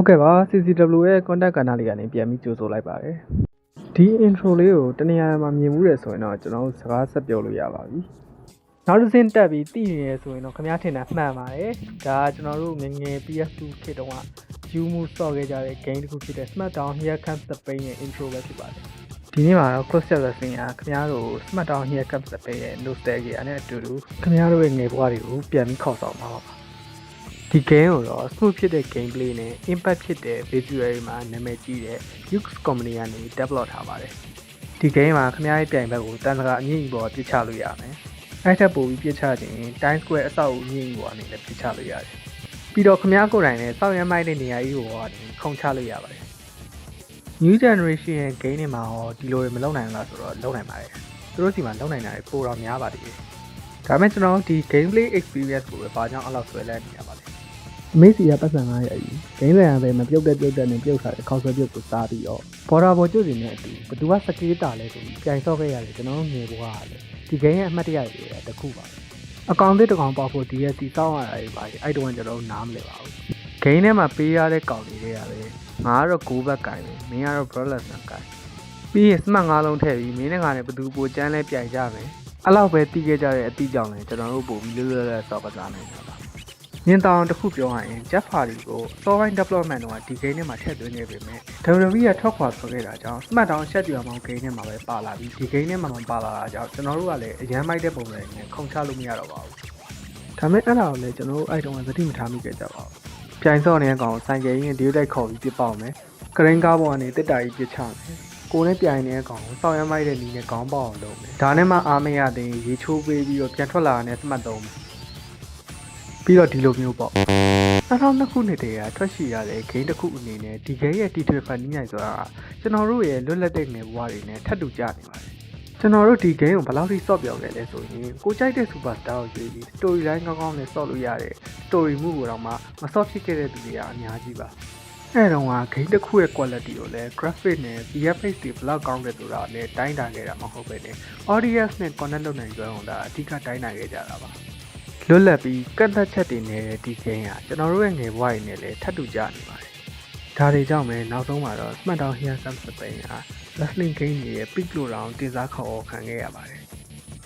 ဟုတ်ကဲ့ပါ CCW ရဲ့ contact ကဏ္ဍလေးကနေပြန်ပြီးကြိုဆိုလိုက်ပါတယ်ဒီ intro လေးကိုတနေရာမှာမြင်မှုရဆိုရင်တော့ကျွန်တော်တို့စကားဆက်ပြောလို့ရပါပြီနောက်တစ်ဆင့်တက်ပြီးတည်နေရဆိုရင်တော့ခင်ဗျားထင်တာမှန်ပါတယ်ဒါကကျွန်တော်တို့ငယ်ငယ် PS2 ခေတ်တုန်းက view move ဆော့ခဲ့ကြတဲ့ game တစ်ခုဖြစ်တဲ့ SmackDown Here Comes the Pain ရဲ့ intro ပဲဖြစ်ပါတယ်ဒီနေ့မှာတော့ Crossfit Wrestling ကခင်ဗျားတို့ SmackDown Here Comes the Pain ရဲ့ nostalgia နဲ့အတူတူခင်ဗျားတို့ရဲ့ငယ်ဘဝတွေကိုပြန်ပြီးခေါ်ဆောင်ပါဒီ game ကိုတော့ smooth ဖြစ်တဲ့ gameplay နဲ့ impact ဖြစ်တဲ့ visual မှာနာမည်ကြီးတဲ့ Ux Company ကနေ develop ထားပါတယ်ဒီ game မှာခင်ဗျားရဲ့ပြိုင်ဘက်ကိုတန်တကာအမြင့်ကြီးပေါ်ပစ်ချလို့ရမယ်အဲ့ထက်ပိုပြီးပစ်ချခြင်း Time Square အဆောက်အဦအမြင့်ကြီးပေါ်ကနေလည်းပစ်ချလို့ရတယ်ပြီးတော့ခင်ဗျားကိုယ်တိုင်လည်းစောက်ရမ်းမိုက်တဲ့နေရာကြီးကိုကနေခုန်ချလို့ရပါတယ် New Generation ရဲ့ game တွေမှာရောဒီလိုတွေမလုပ်နိုင်လားဆိုတော့လုပ်နိုင်ပါတယ်သူတို့စီမှာလုပ်နိုင်တာတွေပိုတော့များပါသေးတယ်ဒါပေမဲ့ကျွန်တော်ဒီ gameplay experience ကိုပဲဘာကြောင့်အဲ့လောက်ဆွဲလန်းနေရပါလဲအမေစီကပတ်စံ900အကြီးဂိမ်းဆိုင်ရပဲမပြုတ်တဲ့နဲ့ပြုတ်ထားတဲ့ခေါက်ဆွဲပြုတ်ကိုစားပြီးတော့ဘော်ဒါဘော်ကျွတ်စီနဲ့အတူဘသူကစကေးတာလဲဆိုပြီးပြိုင်ဆော့ခဲ့ရတယ်ကျွန်တော်ငယ်ဘွားကလည်းဒီဂိမ်းရဲ့အမှတ်တရတွေတခုပါအကောင်တစ်ကောင်ပေါက်ဖို့ DLC စောင်းရတာတွေပါအဲ့တုန်းကကျွန်တော်နားမလည်ပါဘူးဂိမ်းထဲမှာပေးရတဲ့ကောင်တွေကလည်းငါကတော့9ဘက်ကင်ပဲမင်းကတော့ Brawlers နဲ့ကင်ပြီးရင် Smart 5လုံးထည့်ပြီးမင်းနဲ့ငါနဲ့ဘသူပိုကျန်းလဲပြိုင်ကြမယ်အဲ့လောက်ပဲတီးခဲ့ကြတဲ့အတီးကြောင့်လည်းကျွန်တော်တို့ပို့ပြီးလွတ်လွတ်ဆော့ကစားနိုင်တာပါမြင်တောင်တစ်ခုပြောရရင် Jeff Hardy ကို Software Development တော့ဒီ game ထဲမှာထည့်သွင်းနေပေမဲ့ WWE ကထွက်ခွာထွက်ခဲ့တာကြောင့် SmackDown ရှက်တူအောင် game ထဲမှာပဲပါလာပြီးဒီ game ထဲမှာမပါလာတာကြောင့်ကျွန်တော်တို့ကလည်းအရန်မိုက်တဲ့ပုံစံနဲ့ခုန်ချလို့မရတော့ပါဘူးဒါပေမဲ့အဲ့ဒါကိုလည်းကျွန်တော်တို့အဲ့တုန်းကသတိမထားမိခဲ့ကြပါဘူးပြိုင်စော့နေတဲ့ကောင်ဆိုင်ကယ်ကြီးနဲ့ဒီတိုက်ခေါ်ပြီးပြစ်ပေါက်မယ်ကရင်ကားပေါ်ကနေတစ်တာကြီးပြစ်ချမယ်ကိုနဲ့ပြိုင်နေတဲ့ကောင်ကိုစောက်ရမ်းမိုက်တဲ့နီးနဲ့ခေါင်းပေါက်အောင်လုပ်မယ်ဒါနဲ့မှအားမရတဲ့ရေချိုးပေးပြီးတော့ပြန်ထွက်လာတဲ့ Smart သုံးမယ်ပြီးတော့ဒီလိုမျိုးပေါ့2002ခုနှစ်တည်းကထွက်ရှိရတဲ့ game တစ်ခုအနေနဲ့ဒီ game ရဲ့တီထွေဖန်တီးနိုင်ဆိုတာကျွန်တော်တို့ရဲ့လွတ်လပ်တဲ့ငယ်ဘဝတွေနဲ့ထပ်တူကြနေပါတယ်ကျွန်တော်တို့ဒီ game ကိုဘယ်လောက်ထိစော့ပြောင်းလဲလဲဆိုရင်ကိုကြိုက်တဲ့ superstar ကိုရွေးပြီး storyline ကောင်းကောင်းနဲ့စော့လို့ရတဲ့ story မှုကိုတော့မှမစော့ဖြစ်ခဲ့တဲ့သူတွေကအများကြီးပါအဲ့တော့က game တစ်ခုရဲ့ quality ကိုလည်း graphic နဲ့ VFX တွေဘယ်လောက်ကောင်းတယ်ဆိုတာလည်းတိုင်းတာခဲ့တာမဟုတ်ပဲね audience နဲ့ connect လုပ်နိုင်ကြအောင်ဒါအဓိကတိုင်းတာခဲ့ကြတာပါလွတ်လပ်ပြီးကန့်သက်ချက်တွေနဲ့ဒီ game ကကျွန်တော်တို့ရဲ့ငယ်ဘဝတွေနဲ့လည်းထပ်တူကြနေပါတယ်ဒါတွေကြောင့်ပဲနောက်ဆုံးမှာတော့ SmackDown Here Comes the Pain က wrestling game တွေရဲ့ peak လို့တောင်တင်စားခေါ်ခံခဲ့ရပါတယ်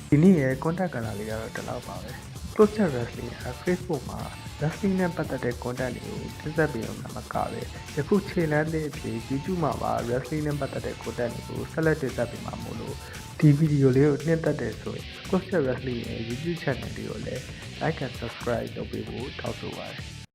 ဒီနေ့ရဲ့ contact ကဏ္ဍလေးကတော့ဒီလောက်ပါပဲ Crossfit Wrestling က Facebook မှာ wrestling နဲ့ပတ်သက်တဲ့ content တွေကိုတင်ဆက်ပေးအောင်မကပဲယခုခြေလှမ်းတဲ့အဖြစ် YouTube မှာပါ wrestling နဲ့ပတ်သက်တဲ့ content တွေကိုဆက်လက်တင်ဆက်ပေးမှာမို့လို့ဒီဗီဒီယိုလေးကိုနှိမ့်သက်တယ်ဆိုရင် Crossfit Wrestling ရဲ့ YouTube channel လေးကိုလည်း like and subscribe လုပ်ပေးဖို့တောင်းဆိုပါတယ်